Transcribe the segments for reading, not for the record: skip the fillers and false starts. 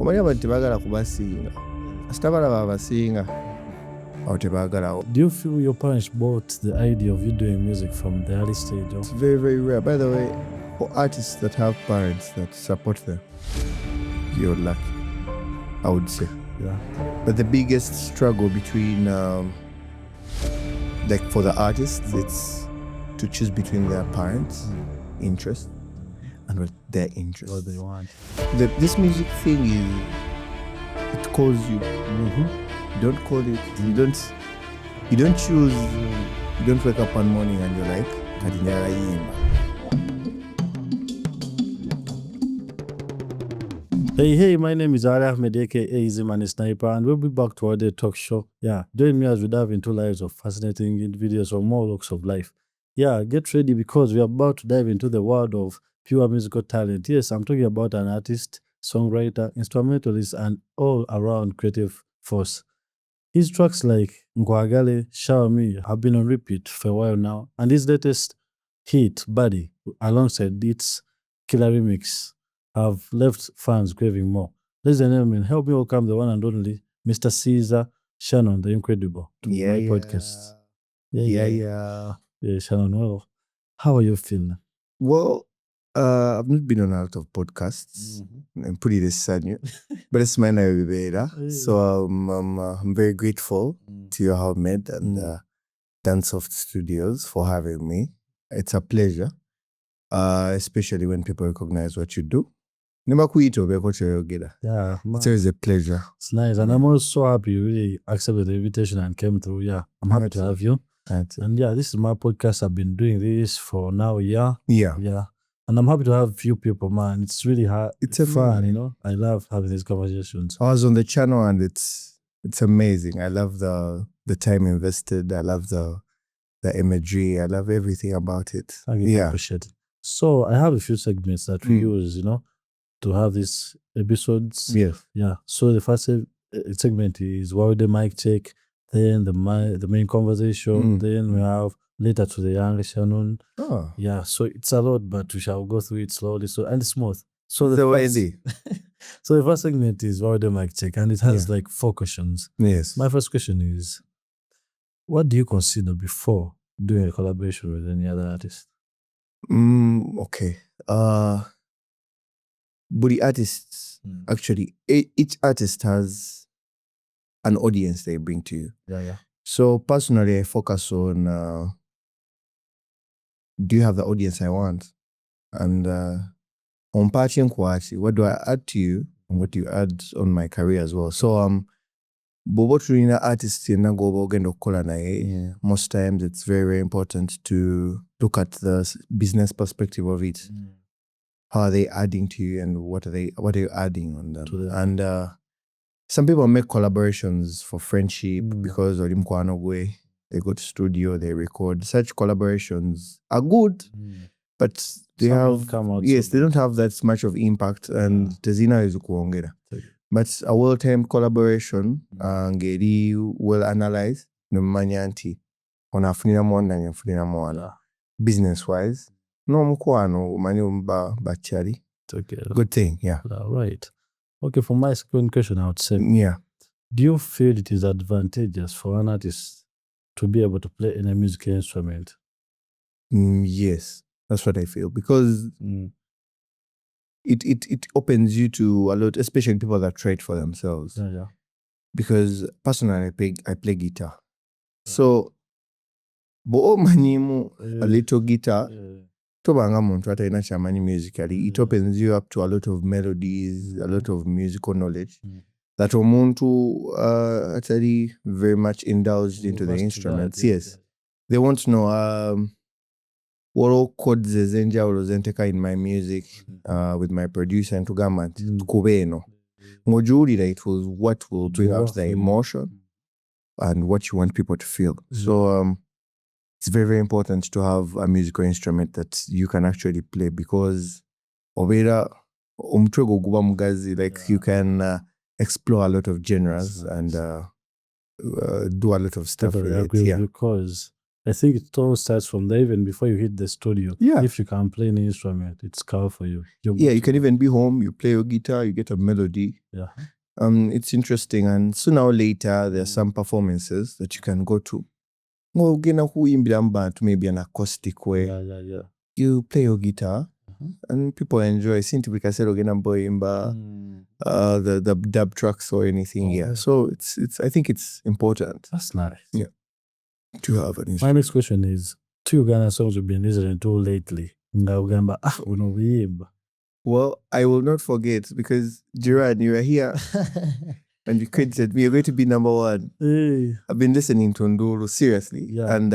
omanya abantu tebagala kubasinga asitabala babasinga awo tebagalawo. Do you feel your parents bought the idea of you doing music from the early stage? It's very, very rare. By the way, for artists that have parents that support them, you're lucky, I would say. Yeah. But the biggest struggle between, like for the artists, it's to choose between their parents' interest and what their interest. What they want. This music thing it calls you. You don't call it. You don't choose. You don't wake up one morning and you're like, "Kadinyara yimba." Hey, my name is Ahmed, aka Easy Man Sniper, and we'll be back to our day talk show. Yeah, join me as we dive into lives of fascinating individuals from all walks of life. Yeah, get ready because we are about to dive into the world of pure musical talent. Yes, I'm talking about an artist, songwriter, instrumentalist, and all-around creative force. His tracks like Ngwagale, Shawami have been on repeat for a while now, and his latest hit, Buddy, alongside its killer remix, have left fans craving more. Ladies and gentlemen, help me welcome the one and only Mr. Caesar Shannon, the Incredible, to my podcast. Yeah, Shannon, well, how are you feeling? Well, I've not been on a lot of podcasts. I'm pretty discerning, but it's mine better. So I'm very grateful to you, Ahmed, and Dansoft Studios for having me. It's a pleasure, especially when people recognize what you do. Yeah, It's always a pleasure. It's nice. And I'm also happy you really accepted the invitation and came through. Yeah, I'm happy to have you. And yeah, this is my podcast. I've been doing this for now a year. Yeah. And I'm happy to have few people, man. It's really hard. It's fun, you know. I love having these conversations. I was on the channel and it's amazing. I love the time invested. I love the imagery. I love everything about it. I appreciate it. So I have a few segments that we use, you know, to have these episodes. Yes. Yeah. So the first segment is what the mic check, then the main conversation, then we have later to the young Shannon. Oh. Yeah. So it's a lot, but we shall go through it slowly. So and smooth. So so the first segment is what the mic check, and it has like 4 questions. Yes. My first question is, what do you consider before doing a collaboration with any other artist? Okay. But the artists, actually, each artist has an audience they bring to you. Yeah. So personally, I focus on, do you have the audience I want? And on patching quality, what do I add to you and what do you add on my career as well? So but artists most times it's very, very important to look at the business perspective of it. How are they adding to you and what are you adding on them? And some people make collaborations for friendship because they go to studio, they record. Such collaborations are good, but they they don't have that much of impact and tezina is kuongera. But a well-timed collaboration ngeri well analyzed nomanya nti onafunira mwana business wise no mukwano mani bachari. Okay. Good thing, yeah. Right. Okay, for my second question, I would say, do you feel it is advantageous for an artist to be able to play any musical instrument? Yes, that's what I feel, because it opens you to a lot, especially people that try it for themselves. Yeah. Because personally, I play guitar. So, bo manimu a little guitar. Tobanga muntu ataina chamani musically, it opens you up to a lot of melodies, a lot of musical knowledge that omuntu actually very much indulged into the instruments. Yes. They want to know what all chords zenteka in my music with my producer and Tugamat kubeno. Ngojulira, it was what will bring out the emotion and what you want people to feel. So it's very, very important to have a musical instrument that you can actually play, because obera umtwego guba mugazi, like you can explore a lot of genres and do a lot of stuff with it. Because I think it all starts from there even before you hit the studio. Yeah. If you can play an instrument, it's cool for you. Yeah, you can even be home, you play your guitar, you get a melody. Yeah. It's interesting, and sooner or later there are some performances that you can go to. Well, maybe an acoustic way. Yeah. You play your guitar and people enjoy. The dub tracks or anything. Yeah. So I think it's important. That's nice. Yeah. To have an My instrument. next question is, 2 Uganda songs you've been listening to lately. Well, I will not forget, because Gerard, you were here and you credited me. You're going to be number 1. Hey. I've been listening to Nduru seriously. Yeah. And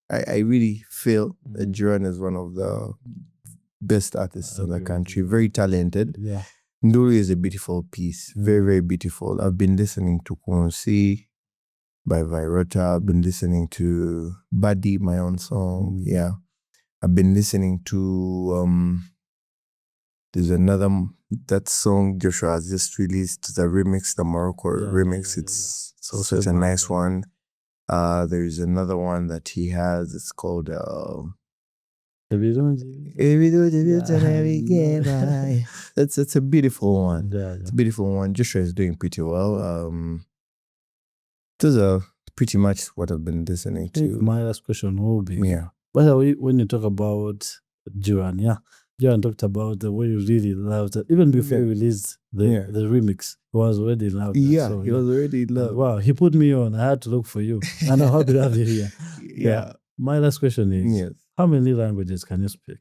I really feel that Gerard is one of the best artists in the country. Very talented. Yeah. Nduru is a beautiful piece. Very, very beautiful. I've been listening to Konsi by Virota. I've been listening to Buddy, my own song. Yeah. I've been listening to there's another, that song Joshua has just released, the remix, the Morocco remix. It's such a nice one. There's another one that he has. It's called That's a beautiful one. It's a beautiful one. Joshua is doing pretty well. Those are pretty much what I've been listening to. My last question will be, by the way, when you talk about Jiran, Jiran talked about the way you really loved it. Even before you released the remix, he was already in love. Yeah, he was already in love. Wow, he put me on. I had to look for you. And I'm happy to have you here. Yeah. My last question is, how many languages can you speak?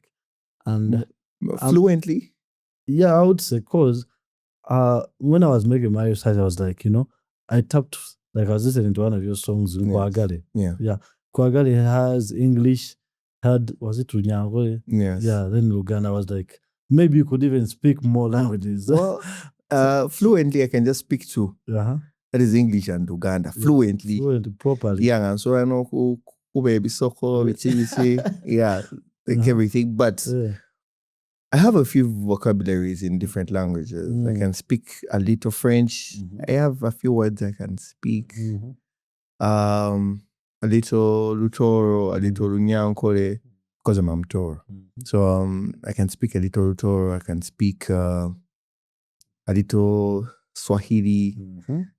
And fluently? Yeah, I would say, because when I was making my research, I was like, I tapped, like I was listening to one of your songs in Kwagale. Yeah. Kwagale has English, was it Runyango? Yes. Yeah, then Uganda. I was like, maybe you could even speak more languages. Well, fluently I can just speak 2. That is English and Uganda. Fluently. Fluently, properly. Yeah, and so I know baby soko, yeah, like everything. But I have a few vocabularies in different languages. I can speak a little French. I have a few words I can speak. A little Lutoro, a little Runyankole, because I'm Mtoro. So I can speak a little Lutoro. I can speak a little Swahili.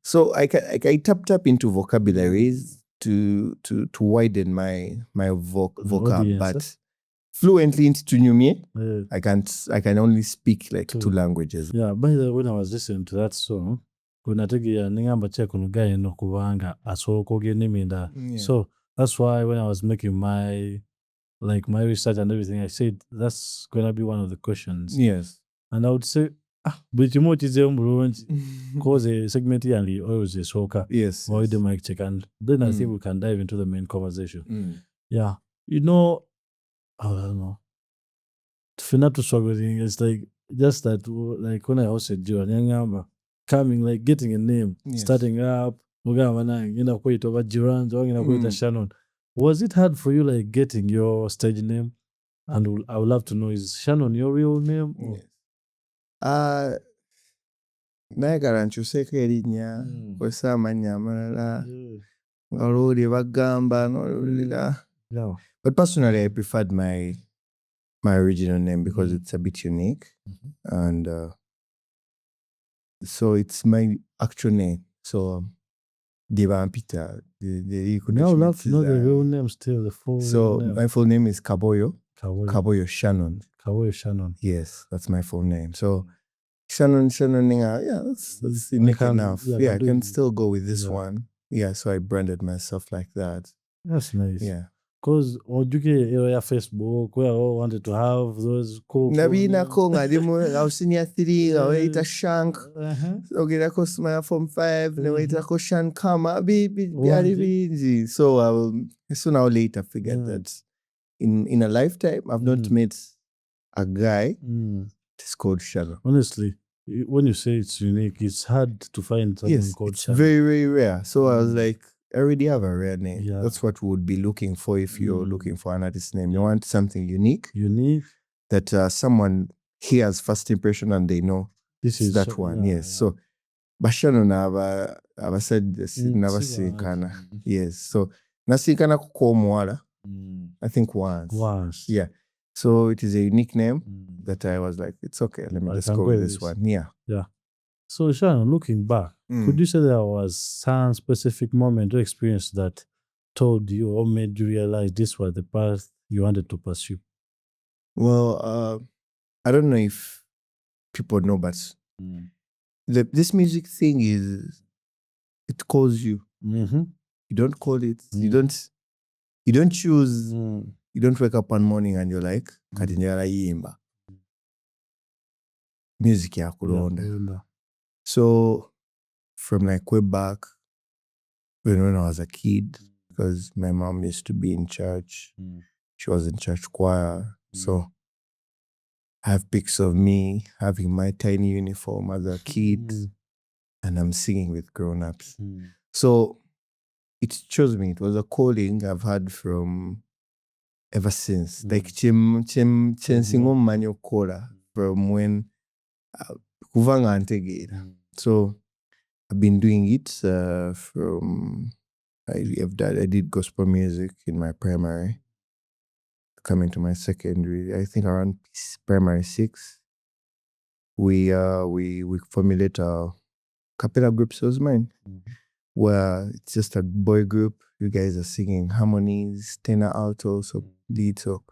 So I tap into vocabularies to widen my vocab, but fluently into Tunyumye, I can only speak like 2 languages. Yeah, by the way, when I was listening to that song, so that's why when I was making my research and everything, I said that's gonna be one of the questions. Yes. And I would say, but you might cause a segment and always a soca. Yes. Or the mic check, and then I think we can dive into the main conversation. Yeah. I don't know. Finato struggling, it's like just that, like when I hosted Jiran, coming, like getting a name, starting up, Shannon. Was it hard for you, like getting your stage name? And I would love to know, is Shannon your real name? Nayagala nkyuseko erinnya kwesa amannya amalala olwoli bagamba n'olulira. But personally, I preferred my original name because it's a bit unique, and so it's my actual name. So Devan Peter. Now I'd love to know the real name still, the full name. My full name is Kaboyo Shannon. Kaboyo Shannon. Yes, that's my full name. So Shannon, that's unique enough. Yeah, I can still go with this one. Yeah, so I branded myself like that. That's nice. Yeah. Because area Facebook, where I wanted to have those cool. Nabina konga dimu senior 3 waita Shank. Ogera ko smile from 5 waita ko Shan kama bi. So sooner or later figured that in a lifetime I've not met a guy that's called Shannon. Honestly, when you say it's unique, it's hard to find something called Shannon. Very, very rare. So I was like, I already have a rare name. Yeah. That's what we would be looking for if you're looking for an artist name. You want something unique. That someone hears first impression and they know this is that one. Yes. So Bashano Nava said this never seen Kana. Yes. So Nasinkana kuko omuwala, I think once. Once. Yeah. So it is a unique name that I was like, it's okay, let me just go with this one. Yeah. Yeah. So Shannon, looking back, could you say there was some specific moment or experience that told you or made you realize this was the path you wanted to pursue? Well, I don't know if people know, but this music thing it calls you. Mm-hmm. You don't call it. You don't choose. You don't wake up one morning and you're like, Kadinjala yimba. Music yakulonda. So from like way back when I was a kid, because my mom used to be in church. She was in church choir. So I have pics of me having my tiny uniform as a kid and I'm singing with grown-ups. So it chose me. It was a calling I've had from ever since. Like singo manyo kola from when kuvanga antegera. So I've been doing it from I did gospel music in my primary. Coming to my secondary, I think around primary 6, we formulate a cappella group, so it's mine, where it's just a boy group. You guys are singing harmonies, tenor, alto, so lead. So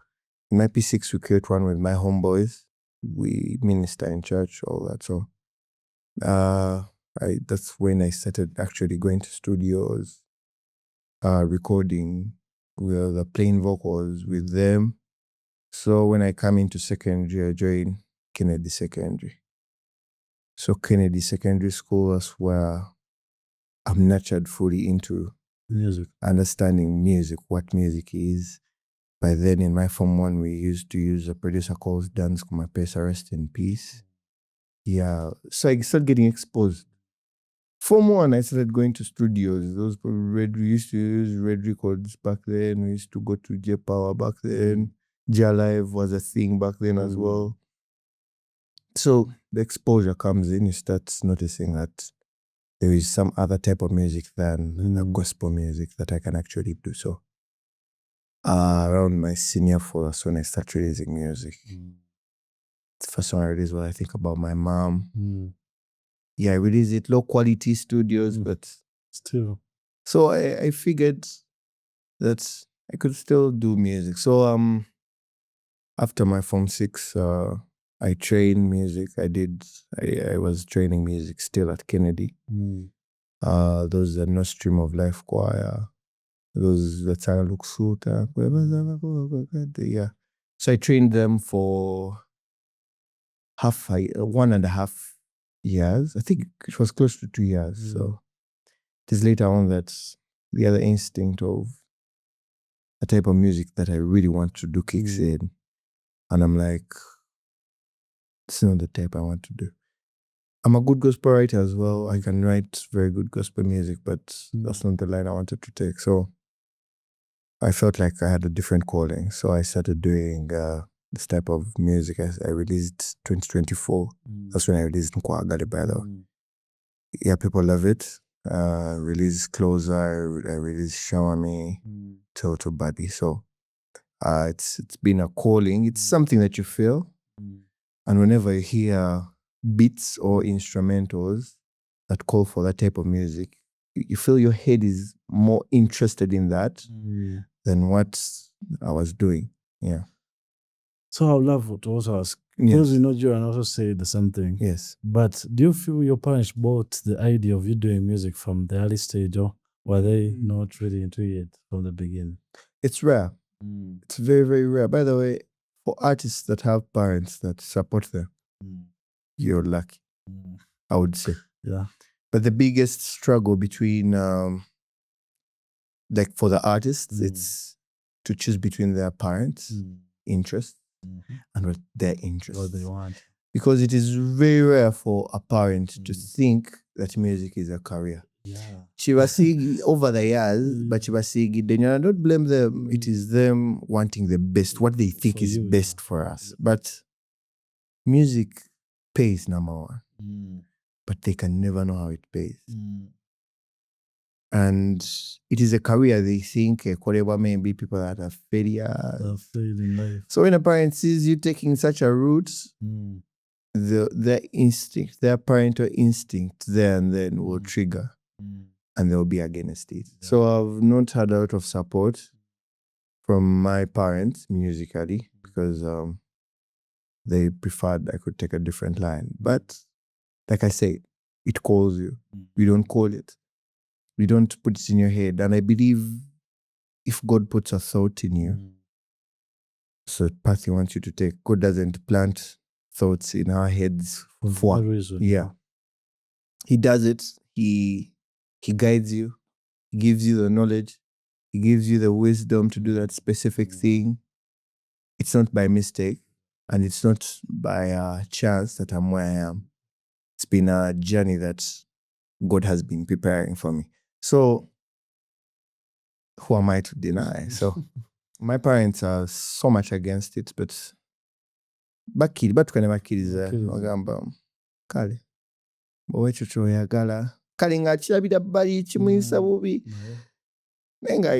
in my P6, we create one with my homeboys. We minister in church, all that. So that's when I started actually going to studios, recording with the plain vocals with them. So when I come into secondary, I joined Kennedy Secondary. So Kennedy Secondary School was where I'm nurtured fully into music, understanding music, what music is. By then in my Form 1, we used to use a producer called Dan Kumapesa, rest in peace. Yeah, so I started getting exposed. Form 1, I started going to studios. We used to use Red Records back then. We used to go to J Power back then. J Live was a thing back then as well. So the exposure comes in, you start noticing that there is some other type of music than the gospel music that I can actually do. So around my senior 4, that's when I start releasing music. The first one I released was I think about my mom. Yeah, I released it, low quality studios, but still. So I figured that I could still do music. So after my Form 6, I trained music. I was training music still at Kennedy. Those are No Stream of Life Choir. Those that's Luksuta. Yeah. So I trained them for 1.5 years. I think it was close to 2 years. So it is later on that the other instinct of a type of music that I really want to do kicks in. And I'm like, it's not the type I want to do. I'm a good gospel writer as well. I can write very good gospel music, but that's not the line I wanted to take. So I felt like I had a different calling. So I started doing this type of music. I released 2024. That's when I released Nkwagali, by the way. Yeah, people love it. Released Closer, I released Shawami, Total Body. So it's been a calling. It's something that you feel. And whenever you hear beats or instrumentals that call for that type of music, you feel your head is more interested in that than what I was doing. Yeah. So I would love to also ask, because you know Joe also say the same thing. Yes. But do you feel your parents bought the idea of you doing music from the early stage, or were they not really into it from the beginning? It's rare. It's very, very rare. By the way, for artists that have parents that support them, you're lucky, I would say. Yeah. But the biggest struggle between, like for the artists, it's to choose between their parents' interests and what their interests. What they want. Because it is very rare for a parent to think that music is a career. Yeah. Chibasigi over the years, but Chibasigi, then I don't blame them. It is them wanting the best, what they think is best for us. But music pays, number one. But they can never know how it pays. And it is a career they think whatever maybe people that are failure. That failed in life. So when a parent sees you taking such a route, their instinct, their parental instinct there and then will trigger and they'll be against it. Yeah. So I've not had a lot of support from my parents musically because they preferred I could take a different line. But like I say, it calls you. You don't call it. You don't put it in your head. And I believe if God puts a thought in you, so the path He wants you to take, God doesn't plant thoughts in our heads For no reason. yeah. He does it. He guides you. He gives you the knowledge. He gives you the wisdom to do that specific thing. It's not by mistake. And it's not by chance that I'm where I am. It's been a journey that God has been preparing for me. So who am I to deny? So my parents are so much against it, but bakkiriza bagamba kale bwe ekyo kyoyagala kale ng'akirabira bbali kimuyisa bubi naye nga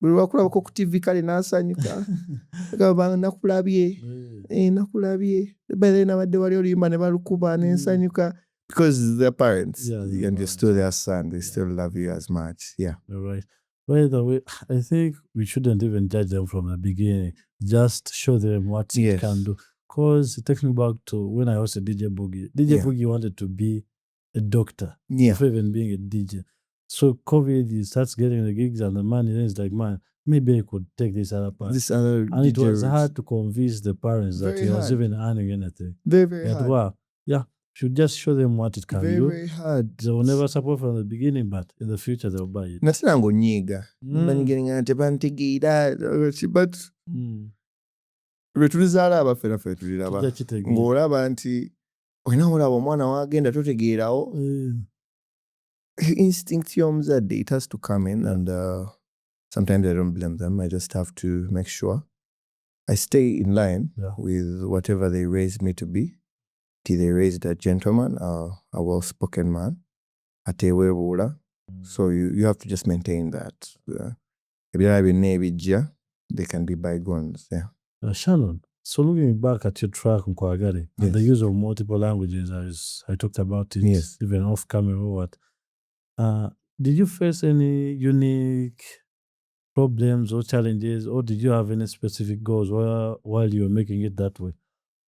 buli lwakulabako ku TV kale n'asanyuka agamba nakulabye nakulabye bale nabadde wali oluyimba ne balukuba n'ensanyuka because their parents and you're still their son, they still love you as much. Yeah. You're right. By the way, I think we shouldn't even judge them from the beginning. Just show them what it can do. Because it takes me back to when I was a DJ Boogie. DJ Boogie wanted to be a doctor before even being a DJ. So COVID, he starts getting the gigs and the money, then it's like, man, maybe I could take this other path. And it was hard to convince the parents that he was even earning anything. Very hard. Wow, should just show them what it can do. Very hard. They will never support from the beginning, but in the future they'll buy it. Nasira ngonyiga. Banyigira tebantegeera but lwe tulizaala abaffe naffe tuliraba ng'olaba nti olina olaba omwana wagenda totegeerawo instinct y'omuzadde it has to come in and sometimes I don't blame them. I just have to make sure I stay in line with whatever they raised me to be. They raised a gentleman, a well-spoken man, atewebuula. So you have to just maintain that. They can be bygones. Yeah. Shannon, so looking back at your track on Kwagari, and the use of multiple languages, as I talked about it, even off camera or what, did you face any unique problems or challenges, or did you have any specific goals while you were making it that way?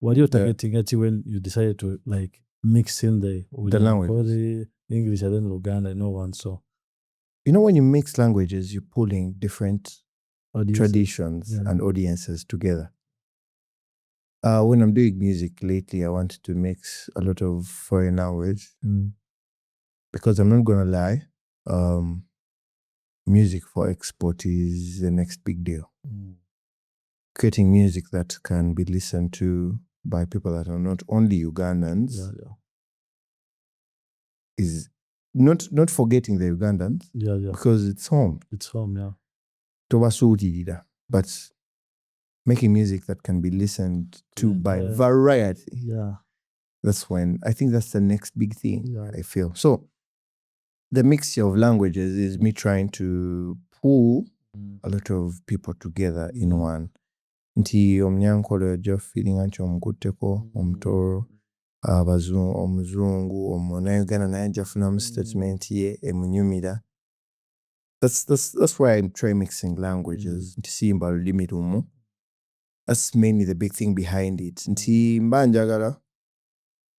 What you targeting at when you decided to like mix in the language, the English and then Uganda, no one so. You know, when you mix languages, you're pulling different traditions and audiences together. When I'm doing music lately, I wanted to mix a lot of foreign language because I'm not gonna lie, music for export is the next big deal. Creating music that can be listened to by people that are not only Ugandans is not forgetting the Ugandans because it's home. It's home, yeah. But making music that can be listened to by variety. Yeah. That's when I think that's the next big thing I feel. So the mixture of languages is me trying to pull a lot of people together in one. Nti omnyankole jo feeling ancho omkutteko omutoro omuzungu omunauganda naye jafuna statement ye emunyumira. That's why I'm trying mixing languages nti simba lulimi lumu. That's mainly the big thing behind it. Nti mbanjagala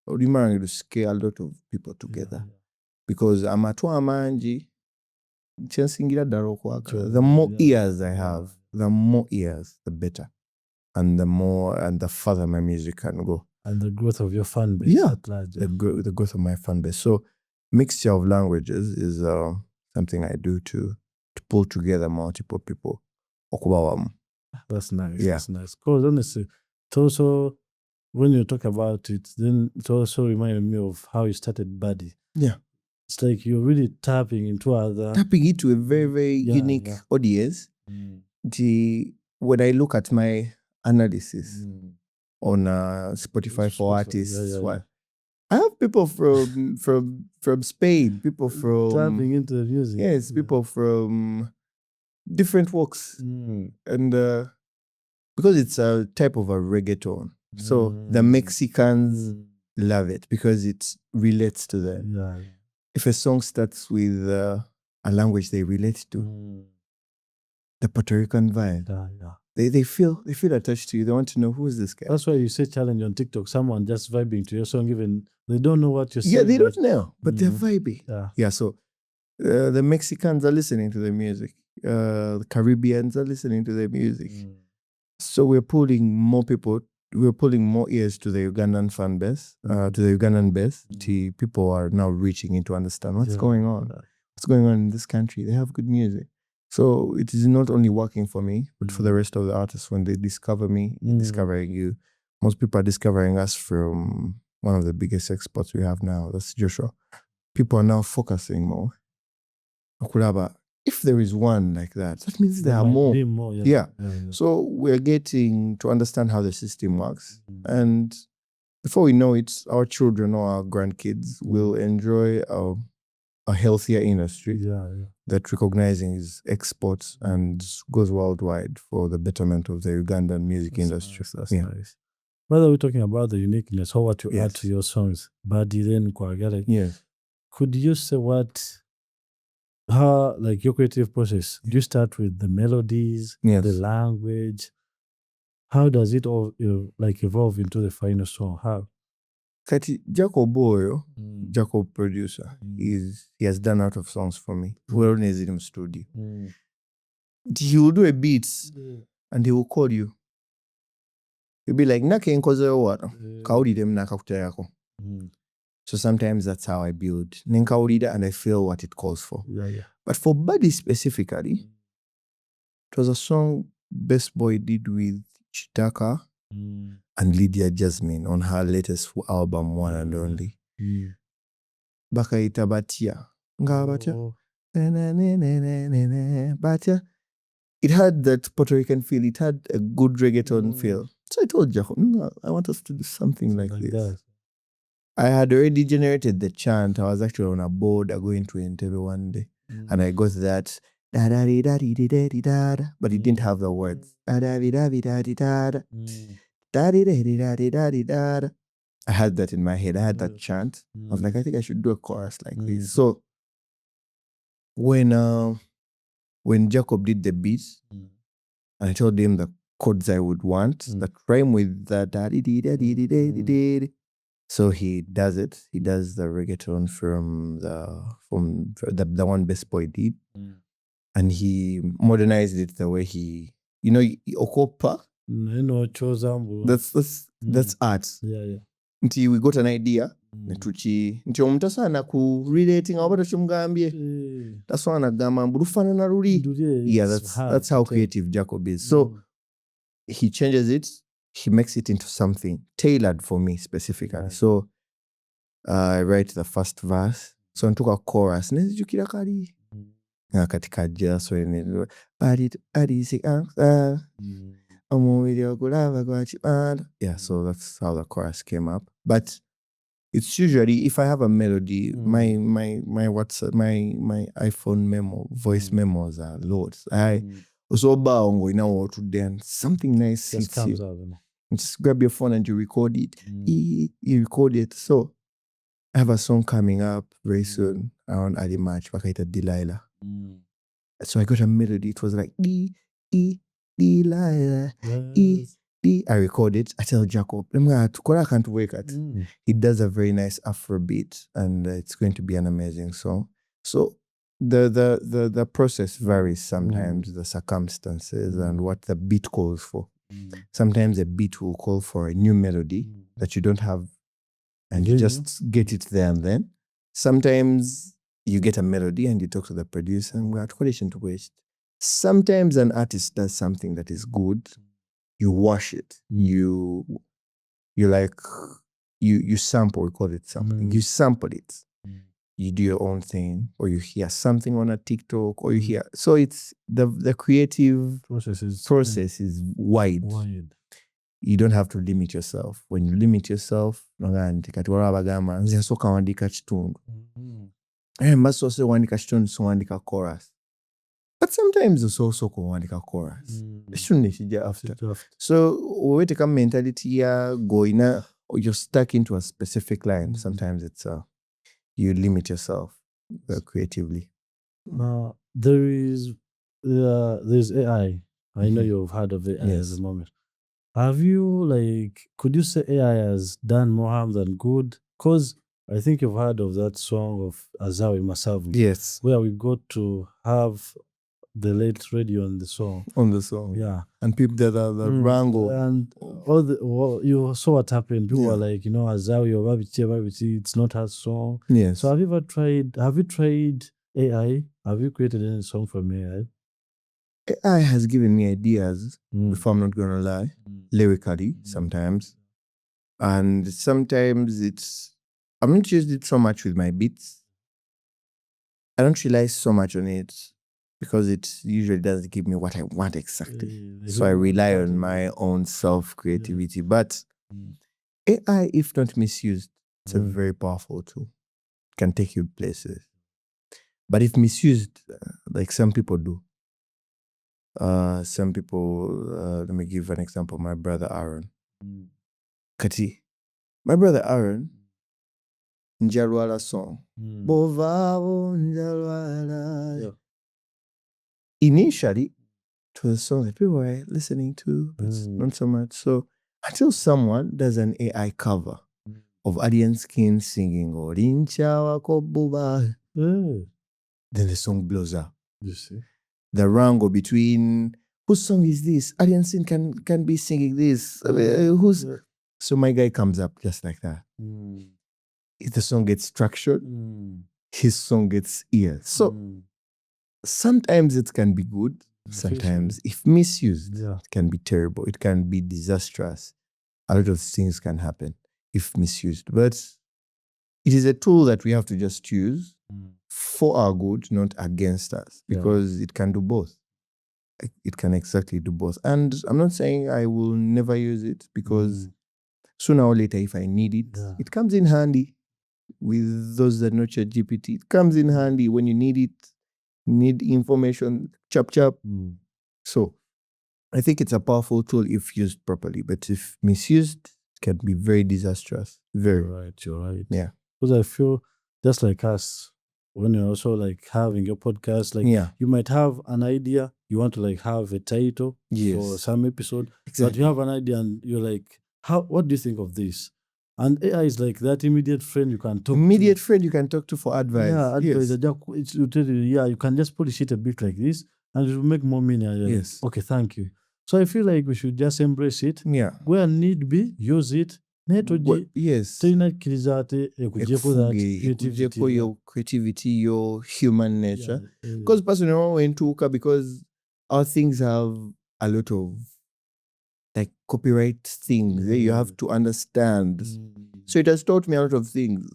olulimi lwange lusike a lot of people together because amatu amangi kyensingira ddala okwagala. The more ears I have, the more ears, the better. And the further my music can go. And the growth of your fan base at large. The growth of my fan base. So mixture of languages is something I do to pull together multiple people. That's nice. Yeah. That's nice. Because honestly, it also, when you talk about it, then it also reminded me of how you started Buddy. Yeah. It's like you're really tapping into tapping into a very, very unique audience. When I look at my analysis on Spotify for artists, I have people from Spain, people from tapping into the music. yes, people from different walks, and because it's a type of a reggaeton, so the Mexicans love it because it relates to them. Yeah. If a song starts with a language they relate to, the Puerto Rican vibe, they feel attached to you. They want to know who is this guy. That's why you say challenge on TikTok. Someone just vibing to your song, even they don't know what you're saying. Yeah, they don't know, but they're vibing. Yeah. So the Mexicans are listening to the music. The Caribbeans are listening to the music. So we're pulling more people. We're pulling more ears to the Ugandan fan base, to the Ugandan base. People are now reaching in to understand what's going on. What's going on in this country? They have good music. So it is not only working for me, but for the rest of the artists. When they discover me, discovering you. Most people are discovering us from one of the biggest exports we have now. That's Joshua. People are now focusing more. If there is one like that, that means there are more. Yeah. So we're getting to understand how the system works. And before we know it, our children or our grandkids will enjoy a healthier industry that recognizes exports and goes worldwide for the betterment of the Ugandan music industry. That's nice. Whether we're talking about the uniqueness or what you add to your songs, Badi then Kwagale. Yes. Could you say how like your creative process? Do you start with the melodies, the language? How does it all like evolve into the final song? How? Kati Jacob Boyo, Jacob producer, he has done a lot of songs for me. We're always in him studio. He will do a beat and he will call you. He'll be like, "Nake nkozo what? Kaudi dem nakakuta yako." So sometimes that's how I build. Nenkaurida and I feel what it calls for. But for Buddy specifically, it was a song Best Boy did with Chitaka and Lydia Jasmine on her latest album, One and Only. Bakaita Batia. Batia. Batia. It had that Puerto Rican feel. It had a good reggaeton feel. So I told Jacob, I want us to do something like this. That. I had already generated the chant. I was actually on a board going to Entebbe one day. And I got that da da di da di di da di da, but it didn't have the words. Da da di da di da di da da da di da di da di da. I had that in my head. I had that chant. I was like, I think I should do a chorus like this. So when Jacob did the beats, and I told him the chords I would want that rhyme with the da di di da di di da di da. So he does it. He does the reggaeton from the one Best Boy did, and he modernized it the way he, okopa. That's art. Yeah. Until we got an idea. Nti omuntu asana ku relating abata chumgambye. That's one agamba mburufana na ruli. Yeah, that's how creative Jacob is. So he changes it. He makes it into something tailored for me specifically. Right. So I write the first verse. So I took a chorus. Nezijukira kali. Katika just when it yeah, so that's how the chorus came up. But it's usually if I have a melody, my WhatsApp, my iPhone memo, voice memos are loads. I also bow to dance. Something nice just comes out. Just grab your phone and you record it. You record it. So I have a song coming up very soon around Adi March, Bakaita Delilah. So I got a melody. It was like Delilah. Yes. I record it. I tell Jacob, I can't wake it. He does a very nice Afro beat, and it's going to be an amazing song. So the process varies sometimes, the circumstances and what the beat calls for. Sometimes a beat will call for a new melody that you don't have, and you just get it there and then. Sometimes you get a melody and you talk to the producer and we're to waste. Sometimes an artist does something that is good, you wash it, you sample, we call it something. You sample it. You do your own thing, or you hear something on a TikTok, or you hear. So it's the creative process is wide. you don't have to limit yourself. When you limit yourself, kati waliwo abagamba nze nsooka wandiika kitundu. Mbaso se wandika kitundu so wandika chorus. But sometimes it's also wandika chorus. Shouldn't kijja after. So we take a mentality going you're stuck into a specific line. Sometimes it's you limit yourself creatively. There's AI. I know you've heard of AI at the moment. Have you could you say AI has done more harm than good? Because I think you've heard of that song of Azawi Masavu. Yes. Where we got to have the late radio on the song. On the song. Yeah. And people that wrangle. And you saw what happened. People were like, Azawi or Babichi, it's not her song. Yes. So have you tried AI? Have you created any song from AI? AI has given me ideas, if I'm not going to lie, lyrically sometimes. And sometimes I'm not used it so much with my beats. I don't rely so much on it because it usually doesn't give me what I want exactly. So I rely on my own self-creativity. But AI, if not misused, it's a very powerful tool. It can take you places. But if misused, like some people do, some people, let me give an example. My brother Aaron. Kati. My brother Aaron, Njalwala song. Bovavo Njalwala. Initially, it was a song that people were listening to, but not so much. So until someone does an AI cover of Alien Skin singing Orincha Wakobuba, then the song blows up. You see? The wrangle between whose song is this? Alien Sin can be singing this. So my guy comes up just like that. If the song gets structured, his song gets ears. So sometimes it can be good. Sometimes, if misused, it can be terrible. It can be disastrous. A lot of things can happen if misused. But it is a tool that we have to just use for our good, not against us, because it can do both. It can exactly do both. And I'm not saying I will never use it, because sooner or later, if I need it, it comes in handy. With those that know ChatGPT, it comes in handy when you need it, need information, chop. So I think it's a powerful tool if used properly, but if misused, it can be very disastrous. Very. You're right. Yeah. Because I feel just like us, when you're also having your podcast, you might have an idea, you want to have a title for some episode, but you have an idea and you're like, what do you think of this? And AI is like that immediate friend you can talk to. Immediate friend you can talk to for advice. Yeah, advice. It will tell you, you can just polish it a bit like this and it will make more meaning. Yes. Okay, thank you. So I feel like we should just embrace it. Yeah. Where need be, use it. Yes. Your creativity, your human nature. Because personally, because our things have a lot of copyright things you have to understand. So it has taught me a lot of things.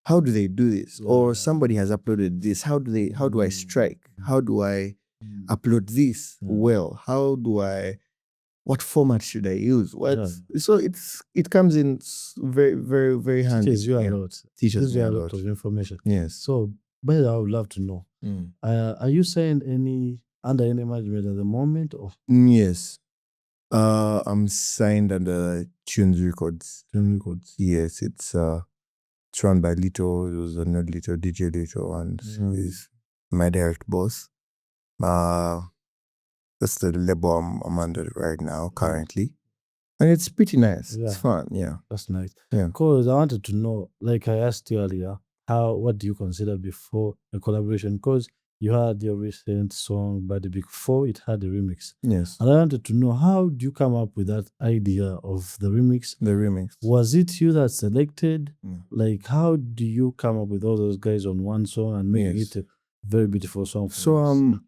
How do they do this? Or somebody has uploaded this. How do I strike? How do I upload this well? What format should I use? So it comes in very, very, very handy. Teaches you a lot. Teaches me a lot of information. Yes. So, by the way, I would love to know. Are you saying under any management at the moment? Or? Yes. I'm signed under Tunes Records. Yes, it's run by Lito. It was another Lito, DJ Lito, and he's my direct boss. That's the label I'm under right now, currently. And it's pretty nice. It's fun, That's nice. Yeah. Because I wanted to know, like I asked you earlier, what do you consider before a collaboration? Because you had your recent song by the Big Four, it had a remix. Yes. And I wanted to know, how do you come up with that idea of the remix? The remix. Was it you that selected? How do you come up with all those guys on one song and make it a very beautiful song? So,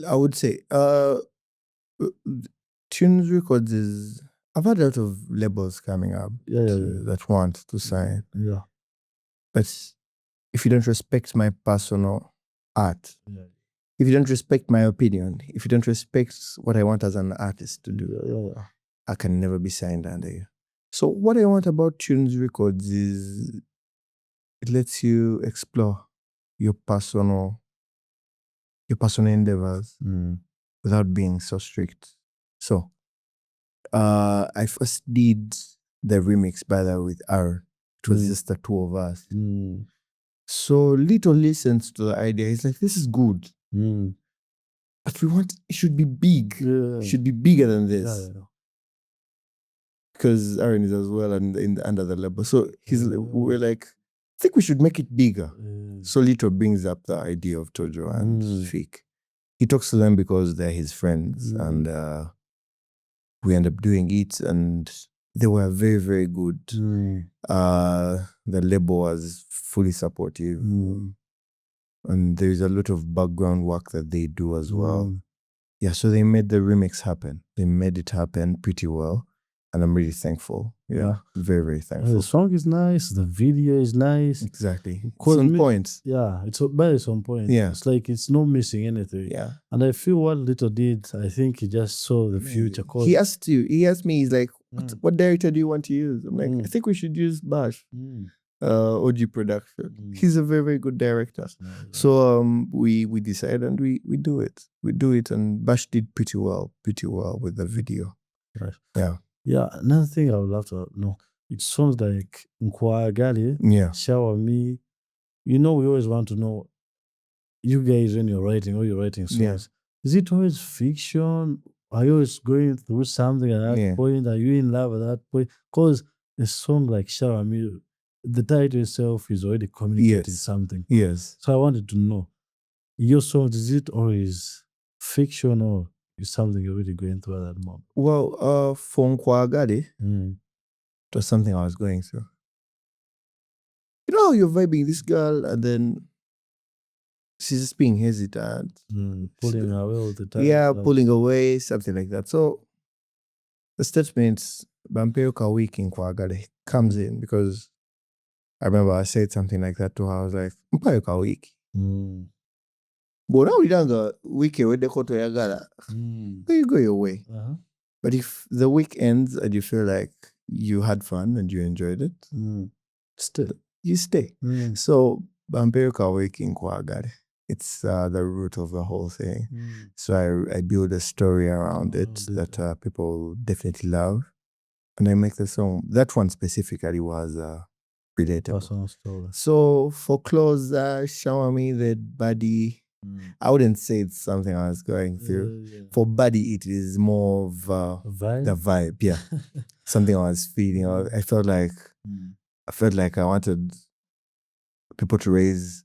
I would say, Tunes Records is... I've had a lot of labels coming up that want to sign. Yeah. But if you don't respect my personal art, if you don't respect my opinion, if you don't respect what I want as an artist to do, I can never be signed under you. So what I want about Tunes Records is it lets you explore your personal endeavors without being so strict. So I first did the remix by the way with R. It was just the two of us. So Little listens to the idea. He's like, this is good. But we want it should be big. It should be bigger than this. Because Aaron is as well under the label. So we're like, I think we should make it bigger. So Lito brings up the idea of Tojo and Fik. He talks to them because they're his friends, and we end up doing it, and they were very, very good. The label was fully supportive, and there's a lot of background work that they do as well. Yeah, so they made the remix happen. They made it happen pretty well. And I'm really thankful. Yeah. Very, very thankful. The song is nice. The video is nice. Exactly. It's on point. Yeah, it's on point. Yeah. It's like it's not missing anything. Yeah. And I feel what Little did, I think he just saw the future. He asked me, he's like, what director do you want to use? I'm like, I think we should use Bash. OG Production. He's a very, very good director. So we decide and we do it. We do it, and Bash did pretty well with the video. Right. Yeah. Yeah, another thing I would love to know, it's songs like Nkwagali, Shawami. You know, we always want to know, you guys when you're writing songs, is it always fiction? Are you always going through something at that point? Are you in love at that point? Because a song like Shawami, the title itself is already communicating something. Yes. So I wanted to know, your songs, is it always fiction or is something you're really going through at that moment? Well, for Nkwagali, it was something I was going through. You know how you're vibing this girl and then she's just being hesitant. Pulling away all the time. Yeah, pulling away, something like that. So the statement, Bampeo Kawiki Nkwagali, comes in because I remember I said something like that to her. I was like, Mpayo Kawiki. But now we don't go week with the koto yagala. You go your way. But if the week ends and you feel like you had fun and you enjoyed it, still you stay. So Bampeo Kawiki Nkwagari. It's the root of the whole thing. So I build a story around it that people definitely love, and I make the song. That one specifically was relatable. So for close, Shawami, the body. I wouldn't say it's something I was going through. For body, it is more of the vibe. Yeah, something I was feeling. I felt like I wanted people to raise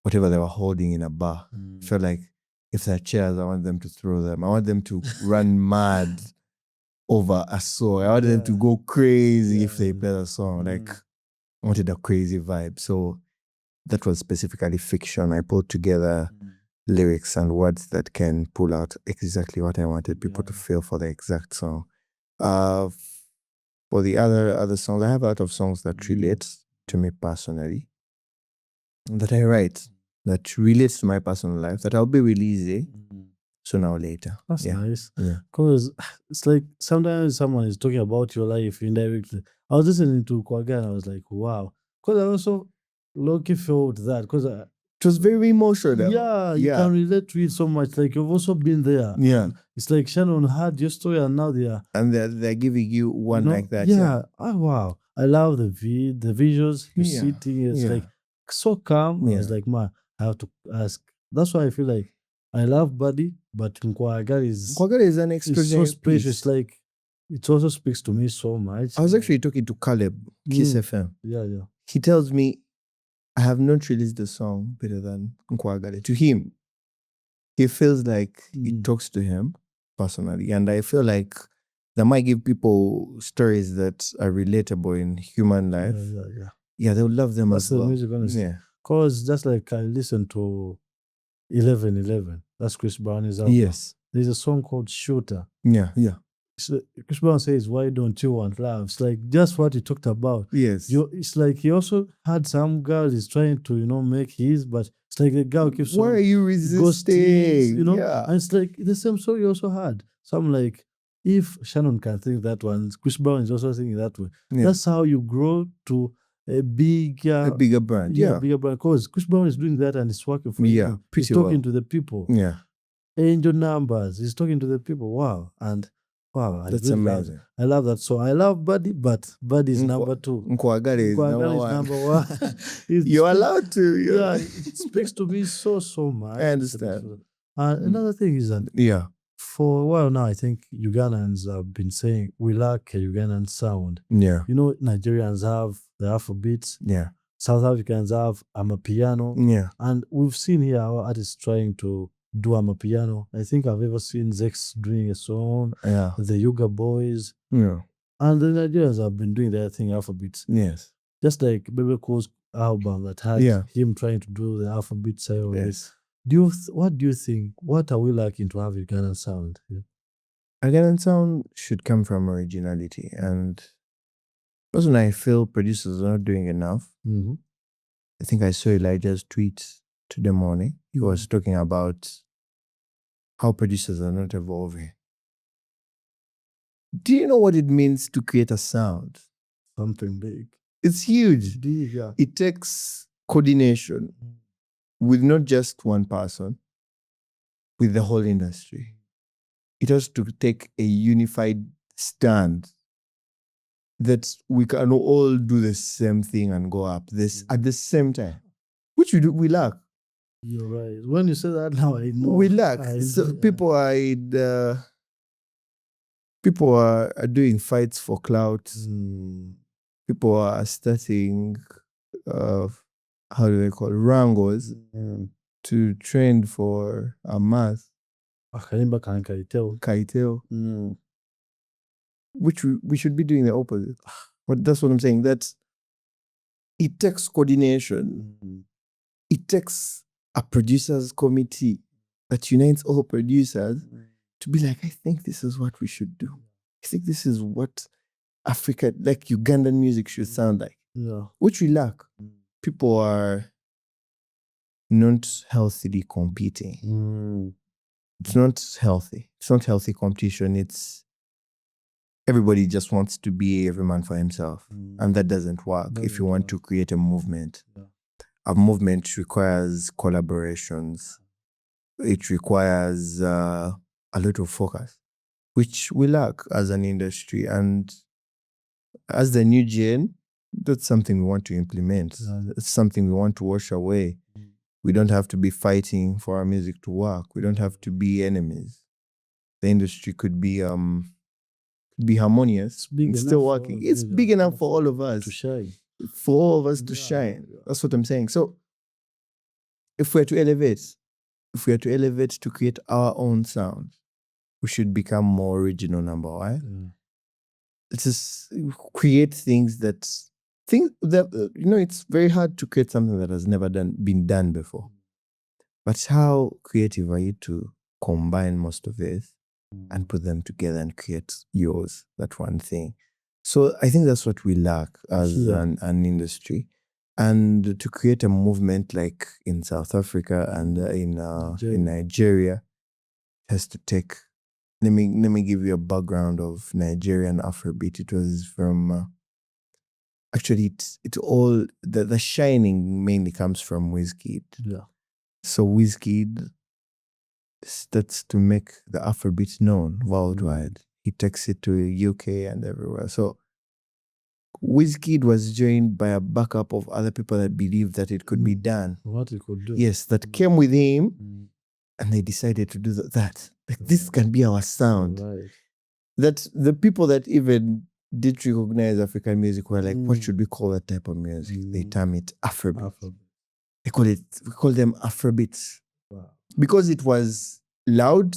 whatever they were holding in a bar. I felt like if they're chairs, I want them to throw them. I want them to run mad over a song. I wanted them to go crazy if they play the song. Like I wanted a crazy vibe. So that was specifically fiction. I put together lyrics and words that can pull out exactly what I wanted people to feel for the exact song. For the other songs, I have a lot of songs that relate to me personally, that I write, that relates to my personal life, that I'll be releasing sooner or later. That's nice. Because it's like sometimes someone is talking about your life indirectly. I was listening to Kwaga and I was like, wow. Because I also low-key felt that. Because it was very emotional. You can relate to it so much. Like you've also been there. Yeah. It's like Shannon had your story and now they are. And they're giving you one like that. Oh, wow. I love the visuals. You're sitting. It's like so calm. I was like, man, I have to ask. That's why I feel like I love Buddy, but Nkwaga is an extraordinary so spacious. Like it also speaks to me so much. I was actually talking to Caleb, Kiss FM. Yeah. He tells me I have not released a song better than Nkwaga. To him, he feels like it talks to him personally. And I feel like that might give people stories that are relatable in human life. Yeah, they'll love them as well. Music, honestly. Because just like I listened to 1111. That's Chris Brown's album. Yes. There's a song called Shooter. Yeah. Chris Brown says, why don't you want love? It's like just what he talked about. Yes. It's like he also had some girl he's trying to, make his, but It's like the guy who keeps Why on are you ghosting, resisting? you know? Yeah. And it's like the same story you also had. So I'm like, if Shannon can think that one, Chris Brown is also thinking that way. Yeah. That's how you grow to a bigger brand. bigger brand. Because Chris Brown is doing that and it's working for Yeah, him. pretty He's talking well. to the people. Yeah. Angel numbers. He's talking to the people. Wow. And wow. That's amazing. I love that song. I love Buddy, but Buddy is number 2. Nkwagale is number one. You're allowed to. Yeah, it speaks to me so much. I understand. Another thing is that Yeah. for a while now, I think Ugandans have been saying we lack a Ugandan sound. Yeah. You know, Nigerians have the Afrobeats. Yeah. South Africans have Amapiano. Yeah. And we've seen here our artists trying to do Amapiano. I think I've ever seen Zex doing a song. Yeah. The Yuga Boys. Yeah. And the Nigerians have been doing their thing, Afrobeats. Yes. Just like Bebe Cole's album that had him trying to do the Afrobeat side of it. What do you think? What are we lacking to have Ugandan sound? Yeah. Ugandan sound should come from originality, and personally, I feel producers are not doing enough. Mm-hmm. I think I saw Elijah's tweet today morning. He was talking about how producers are not evolving. Do you know what it means to create a sound? Something big. It's huge. Big, yeah. It takes coordination with not just one person, with the whole industry. It has to take a unified stand that we can all do the same thing and go up this at the same time, which we lack. You're right. When you say that now, I know. We lack. People are doing fights for clout. People are starting, how do they call it, wrangles to trend for a mass. Kaiteo. Which we should be doing the opposite. But that's what I'm saying. That it takes coordination. It takes a producers committee that unites all producers to be like, I think this is what we should do. I think this is what Africa, like Ugandan music should sound like. Yeah. Which we lack. People are not healthily competing. It's not healthy. It's not healthy competition. It's everybody just wants to be every man for himself. And that doesn't work if you want to create a movement. Yeah. A movement requires collaborations. It requires a lot of focus, which we lack as an industry. And as the new gen, that's something we want to implement. It's something we want to wash away. We don't have to be fighting for our music to work. We don't have to be enemies. The industry could be harmonious. It's still working. It's big enough for all of us to shine. For all of us to shine. That's what I'm saying. So if we're to elevate to create our own sound, we should become more original, number one. Let's just create things that it's very hard to create something that has never been done before. But how creative are you to combine most of this and put them together and create yours, that one thing? So I think that's what we lack as an industry. And to create a movement like in South Africa and in Nigeria, it has to take. Let me give you a background of Nigerian Afrobeat. It was from actually it all the shining mainly comes from Wizkid. Yeah. So Wizkid starts to make the Afrobeat known worldwide. He takes it to UK and everywhere. So Wizkid was joined by a backup of other people that believed that it could be done. What it could do. Yes, that came with him, and they decided to do that. Like, this can be our sound. Right. That the people that even did recognize African music were like, what should we call that type of music? They term it Afrobeat. We call them Afrobeats. Wow. Because it was loud,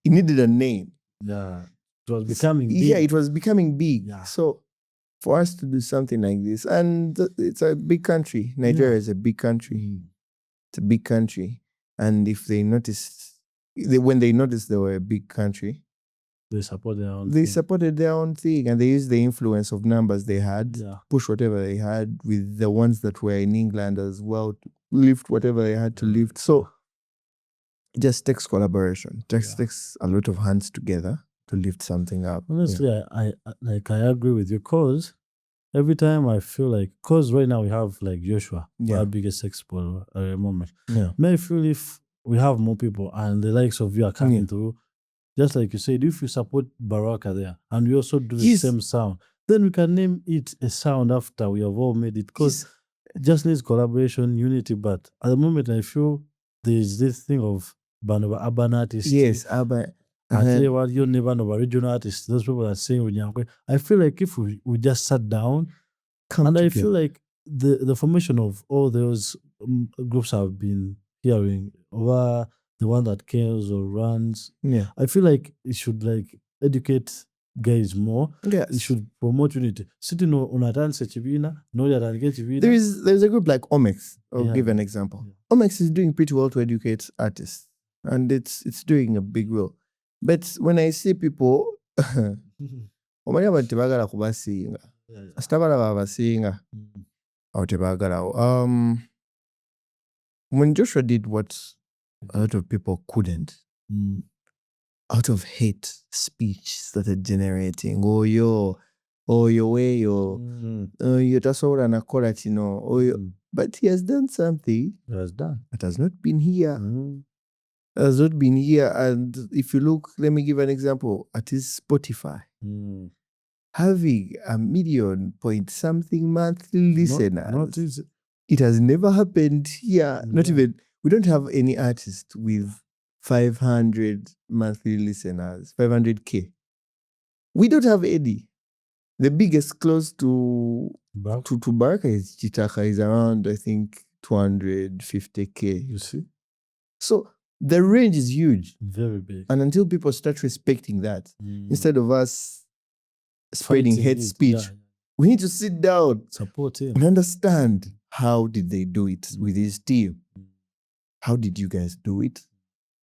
it needed a name. Yeah. It was becoming big. Yeah, it was becoming big. Yeah. So for us to do something like this, and it's a big country. Nigeria is a big country. It's a big country. And if they noticed, when they noticed they were a big country, they supported their own thing, and they used the influence of numbers they had, push whatever they had with the ones that were in England as well, lift whatever they had to lift. So it just takes collaboration. It takes a lot of hands together to lift something up. Honestly, I agree with you, because every time I feel like, because right now we have like Joshua, our biggest export at the moment. May I feel if we have more people and the likes of you are coming through, just like you said, if you support Baraka there and we also do the same sound, then we can name it a sound after we have all made it, because just needs collaboration, unity. But at the moment, I feel there is this thing of urban artists. Yes, urban. I tell you what, you never know about regional artists. Those people are saying Unyankwe. I feel like if we just sat down, I feel like the formation of all those groups I've been hearing over the one that cares or runs. I feel like it should like educate guys more. It should promote unity. Sitting on a dance chivina, know that I'll get chivina. There's a group like Omex. I'll give an example. Omex is doing pretty well to educate artists, and it's doing a big role. But when I see people, omanya abantu tebagala kubasinga. Asitabala babasinga. Awo tebagala. When Joshua did what a lot of people couldn't, out of hate speech started generating. Oyo weyo. Oyo tasobola nakola kino. Oyo. But he has done something. He has done. That has not been here. Has not been here. And if you look, let me give an example. At his Spotify, having 1 million point something monthly listeners. It has never happened here. Not even, we don't have any artist with 500 monthly listeners, 500K. We don't have any. The biggest close to Baraka is Chitaka, is around, I think, 250K. You see? So the range is huge. Very big. And until people start respecting that, instead of us spreading hate speech, we need to sit down, support him, and understand how did they do it with his team. How did you guys do it?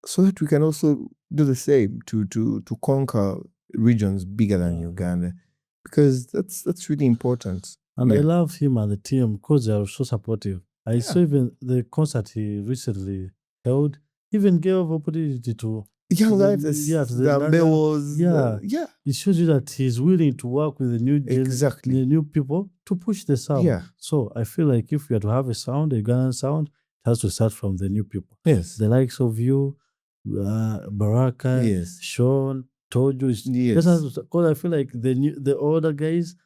So that we can also do the same to conquer regions bigger than Uganda. Because that's really important. And I love him and the team because they are so supportive. I saw even the concert he recently held, even gave opportunity to young artists, it shows you that he's willing to work with the new the new people to push the sound. So I feel like if we are to have a sound, a Ugandan sound, it has to start from the new people. The likes of you, Baraka, Sean, Toju. Because I feel like the older guys,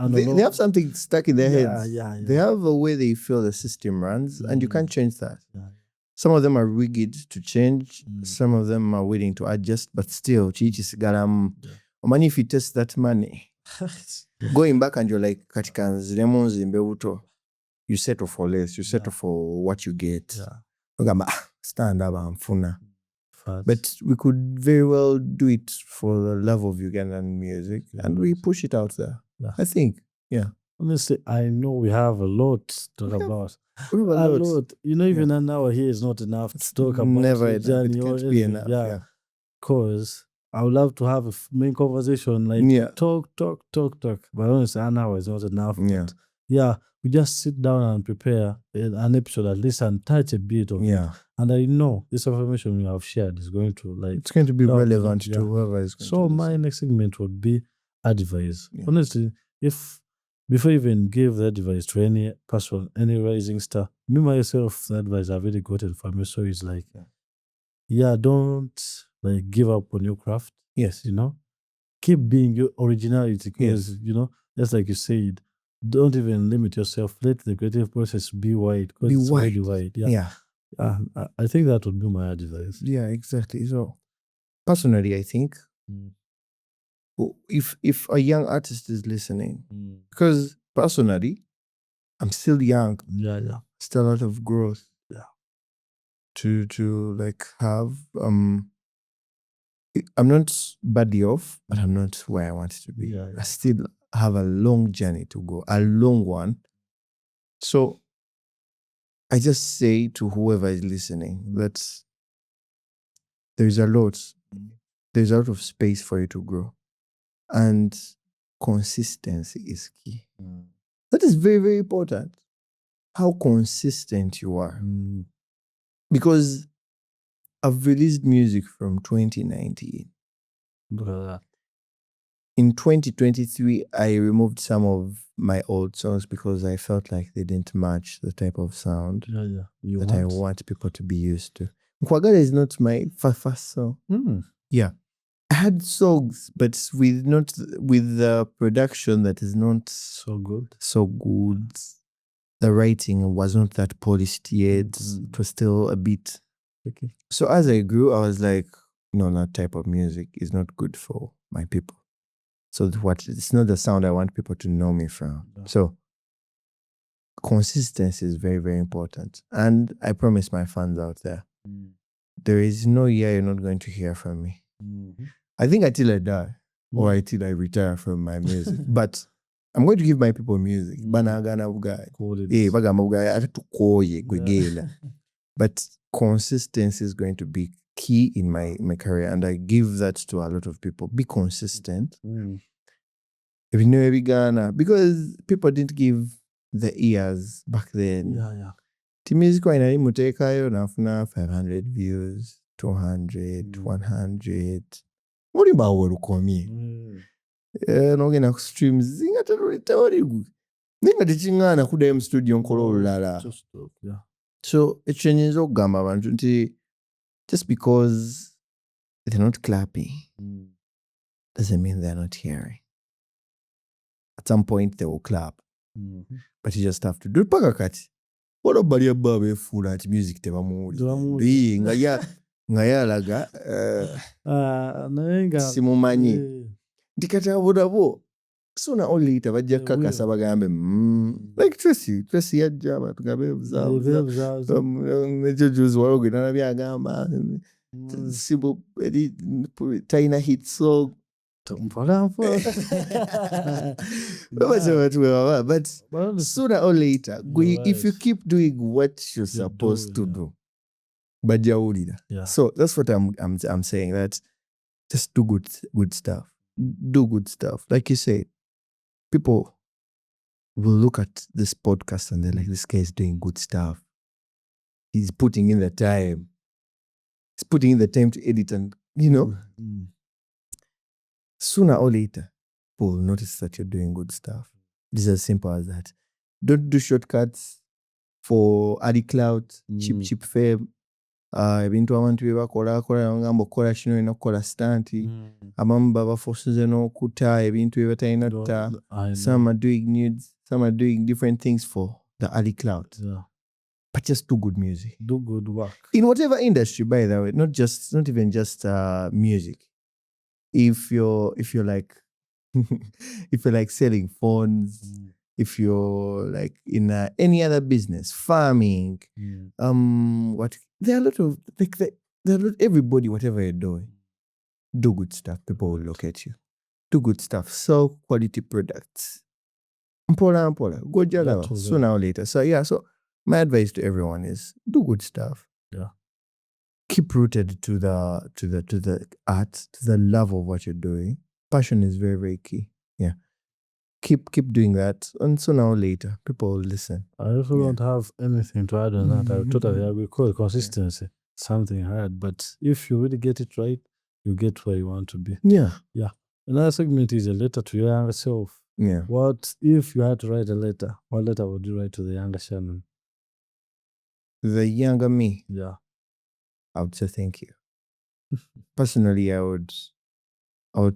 they have something stuck in their heads. They have a way they feel the system runs, and you can't change that. Some of them are rigid to change. Some of them are willing to adjust, but still, money if you test that money. Going back and you're like, you settle for less. You settle for what you get. Stand up and funa. But we could very well do it for the love of Ugandan music, and we push it out there. I think, honestly, I know we have a lot to talk about. A lot. You know, even an hour here is not enough to talk about. Never enough. It can't be enough. Because I would love to have a main conversation, like talk. But honestly, an hour is not enough. We just sit down and prepare an episode at least and touch a bit of it. And I know this information we have shared is going to it's going to be relevant to whoever is going to So my next segment would be advice. Honestly, before you even give the advice to any person, any rising star, me myself, the advice I've really gotten from you, so it's like, don't like give up on your craft. You know, keep being your originality, because you know, just like you said, don't even limit yourself. Let the creative process be wide. Be wide. I think that would be my advice. Yeah, exactly. So, personally, I think if a young artist is listening, because personally, I'm still young. Still a lot of growth. To like have I'm not badly off, but I'm not where I want to be. I still have a long journey to go, a long one. So I just say to whoever is listening that there's a lot of space for you to grow. And consistency is key. That is very, very important. how consistent you are. Because I've released music from 2019. Look at that. In 2023, I removed some of my old songs because I felt like they didn't match the type of sound You I want people to be used to. Nkwagala is not my first song. Yeah. I had songs, but with the production that is not so good. The writing was not that polished yet. It was still a bit Okay. So as I grew, I was like, no, that type of music is not good for my people. So it's not the sound I want people to know me from. Yeah. So consistency is very, very important. And I promise my fans out there, there is no year you're not going to hear from me. I think until I die or until I retire from my music. But I'm going to give my people music. But consistency is going to be key in my career. And I give that to a lot of people. Be consistent. If you know Uganda, because people didn't give the ears back then. The music wa inali mutekayo nafuna 500 views, 200, 100. Muri bawe rukomye. Nogenda ku streams zinga tawaligu. Ninga tichingana kuda mu studio nkola olulala. So ekyo nyinza okugamba abantu nti just because they're not clapping doesn't mean they're not hearing. At some point they will clap. But you just have to do it. Paka kati. What about your baby fool at music tebamuwuli? Nga yalaga simumanyi. Ndikata budabo. Sooner or later bajja kakasa bagambe like Tracy yajja batugabe buzabuza. Nejo juzi walogenda na byagamba. Sibu taina hit song. But sooner or later, if you keep doing what you're supposed to do, so that's what I'm saying. That just do good stuff. Do good stuff. Like you said, people will look at this podcast and they're like, this guy is doing good stuff. He's putting in the time. He's putting in the time to edit and, sooner or later, people will notice that you're doing good stuff. It's as simple as that. Don't do shortcuts for adi clout, cheap fame. Ebintu abantu bebakola ngamba okola kino ino kola stanti. Abamu babaforces n'okutta ebintu ebitalina tta. Some are doing nudes. Some are doing different things for the early clout. But just do good music. Do good work. In whatever industry, by the way, not even just music. If you're like if you're like selling phones, if you're like in any other business, farming, there are a lot of everybody, whatever you're doing, do good stuff. People will look at you. Do good stuff. Sell quality products. Mpola. Go jala sooner or later. So my advice to everyone is do good stuff. Yeah. Keep rooted to the art, to the love of what you're doing. Passion is very, very key. Yeah. Keep doing that. And sooner or later, people will listen. I also don't have anything to add on that. I totally agree. Call consistency something hard. But if you really get it right, you get where you want to be. Yeah. Another segment is a letter to your younger self. Yeah. What if you had to write a letter? What letter would you write to the younger Shannon? The younger me? Yeah. I would say thank you. Personally, I would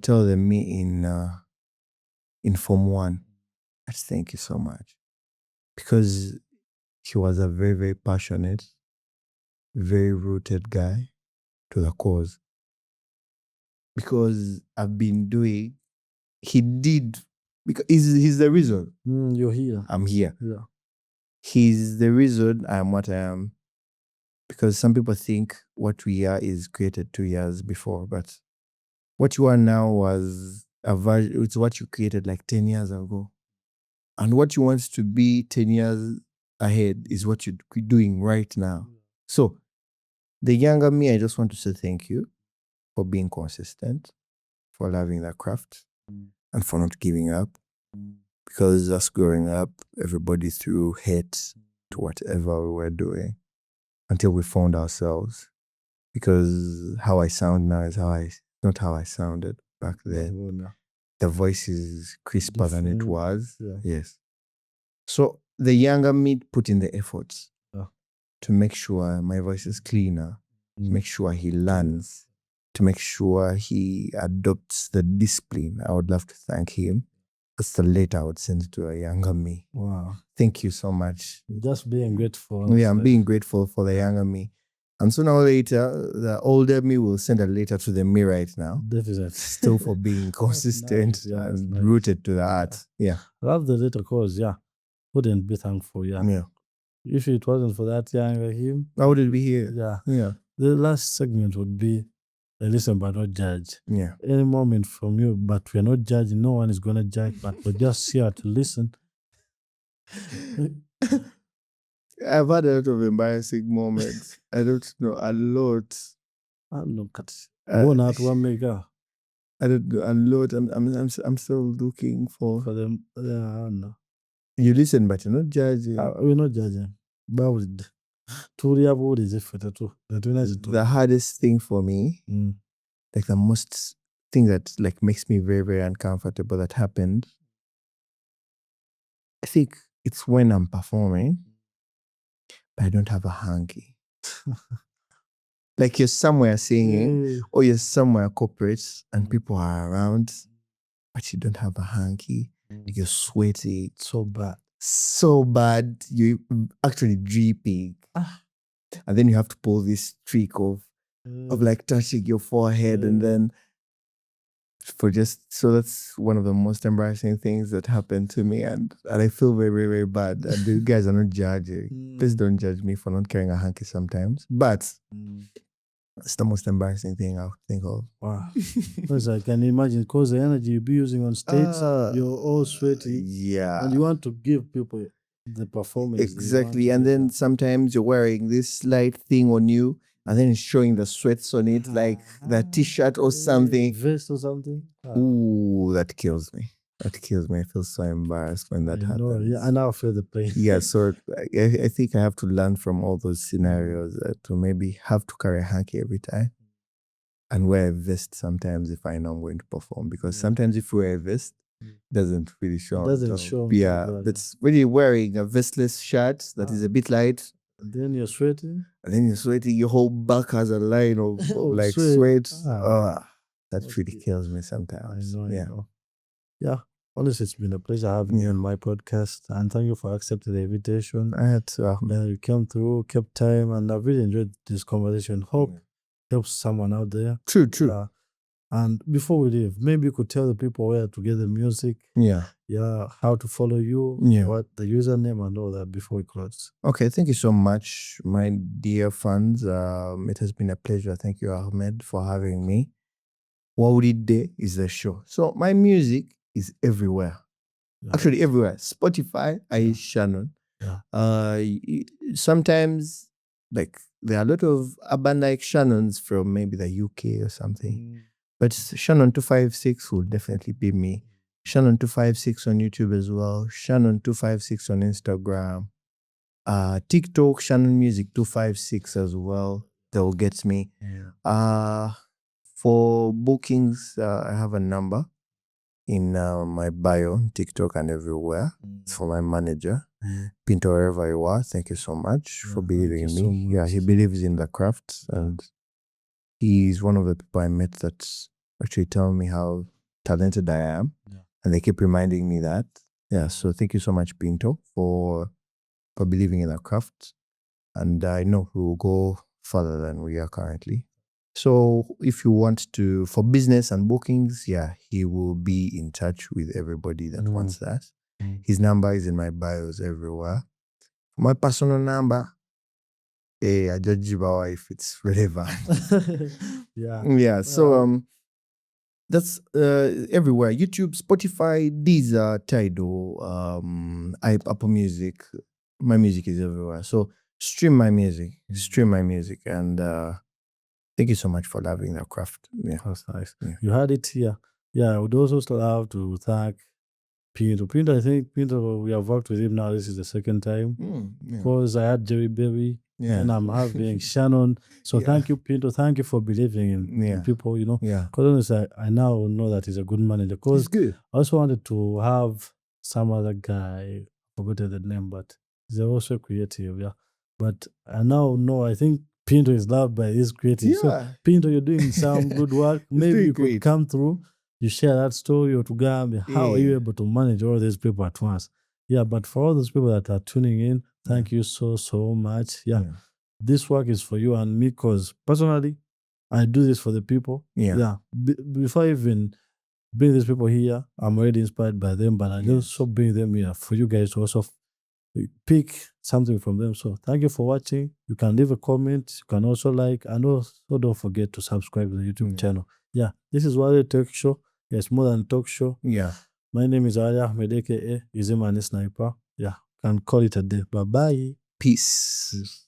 tell them me in Form 1, I'd thank you so much. Because he was a very, very passionate, very rooted guy to the cause. Because I've been doing, he did, because he's the reason. You're here. I'm here. Yeah. He's the reason I am what I am. Because some people think what we are is created 2 years before, but what you are now was it's what you created like 10 years ago. And what you want to be 10 years ahead is what you're doing right now. So the younger me, I just want to say thank you for being consistent, for loving that craft, and for not giving up. Because us growing up, everybody threw hate to whatever we were doing until we found ourselves. Because how I sound now is not how I sounded back then. The voice is crisper than it was. Yeah. Yes. So the younger me put in the efforts to make sure my voice is cleaner, to make sure he learns, to make sure he adopts the discipline. I would love to thank him. That's the letter I would send to a younger me. Wow. Thank you so much. Just being grateful. Yeah, I'm being grateful for the younger me. And sooner or later, the older me will send a letter to the me right now. Definitely. Still for being consistent and rooted to the art. Yeah. I love the letter cause, wouldn't be thankful, Yeah. If it wasn't for that younger him, How would it be here? Yeah. Yeah. The last segment would be listen but not judge. Yeah. Any moment from you, but we're not judging. No one is gonna judge, but we're just here to listen. I've had a lot of embarrassing moments. I don't know, a lot. I look at one out one maker I don't know, a lot. I'm still looking for them. I don't know. You listen, but you're not judging. We're not judging. But the hardest thing for me, like the most thing that like makes me very, very uncomfortable that happened, I think it's when I'm performing, but I don't have a hanky. Like you're somewhere singing, or you're somewhere corporate, and people are around, but you don't have a hanky. You're sweaty. So bad. You're actually dripping. And then you have to pull this trick of like touching your forehead and then so that's one of the most embarrassing things that happened to me, and I feel very, very, very bad. And you guys are not judging. Please don't judge me for not carrying a hanky sometimes. But it's the most embarrassing thing I think of. Wow. Because I can imagine, because the energy you'll be using on stage, you're all sweaty. Yeah. And you want to give people the performance. Exactly. And then sometimes you're wearing this light thing on you, and then it's showing the sweats on it, like the t-shirt or something. Vest or something. Ooh, that kills me. That kills me. I feel so embarrassed when that happens. Yeah, and I feel the pain. Yeah, so I think I have to learn from all those scenarios to maybe have to carry a hanky every time and wear a vest sometimes if I know I'm going to perform. Because sometimes if you wear a vest, it doesn't really show. It doesn't show. Yeah, that's when you're wearing a vestless shirt that is a bit light. And then you're sweating. Your whole back has a line of like sweat. That really kills me sometimes. I know. Yeah. Honestly, it's been a pleasure having you on my podcast, and thank you for accepting the invitation. I had to, Ahmed. You came through, kept time, and I really enjoyed this conversation. Hope helps someone out there. True. And before we leave, maybe you could tell the people where to get the music. Yeah, how to follow you. What the username and all that before we close. Okay, thank you so much, my dear fans. It has been a pleasure. Thank you, Ahmed, for having me. What Day is the show. So my music is everywhere. Actually, everywhere. Spotify, I use Shannon. Sometimes, like, there are a lot of urban like Shannons from maybe the UK or something. But Shannon 256 will definitely be me. Shannon 256 on YouTube as well. Shannon 256 on Instagram. TikTok, Shannon Music 256 as well. That will get me. For bookings, I have a number in my bio on TikTok and everywhere. It's for my manager. Pinto, wherever you are, thank you so much for believing in me. He believes in the craft, and he's one of the people I met that actually tell me how talented I am. And they keep reminding me that. So thank you so much, Pinto, for believing in the craft. And I know we will go further than we are currently. So if you want to, for business and bookings, he will be in touch with everybody that wants that. His number is in my bios everywhere. My personal number, I judge if it's relevant. So that's everywhere. YouTube, Spotify, Deezer, Tidal, Apple Music. My music is everywhere. So stream my music. And thank you so much for loving the craft. That's nice. You had it here. I would also love to thank Pinto. Pinto, I think Pinto, we have worked with him now. This is the second time. Yeah. Because I had Jerry Berry Yeah. and I'm having Shannon. So Yeah. thank you, Pinto. Thank you for believing in Yeah. people, you know. Yeah. Because I now know that he's a good manager. It's Because good. I also wanted to have some other guy, I forgot the name, but he's also creative, yeah. But I now know, I think Pinto is loved by his creative. Yeah. So Pinto, you're doing some good work. Maybe doing you could great. come through, you share that story or to Gambia. How are you Yeah. able to manage all these people at once? Yeah, but for all those people that are tuning in, thank you so much. Yeah. This work is for you and me because personally, I do this for the people. Yeah. Before I even bring these people here, I'm already inspired by them, but I also bring them here for you guys to also pick something from them. So thank you for watching. You can leave a comment. You can also like, and also don't forget to subscribe to the YouTube channel. Yeah, this is Wale Talk Show. It's more than a talk show. Yeah. My name is Ahmed, aka Izimani Sniper. Yeah, can call it a day. Bye-bye. Peace.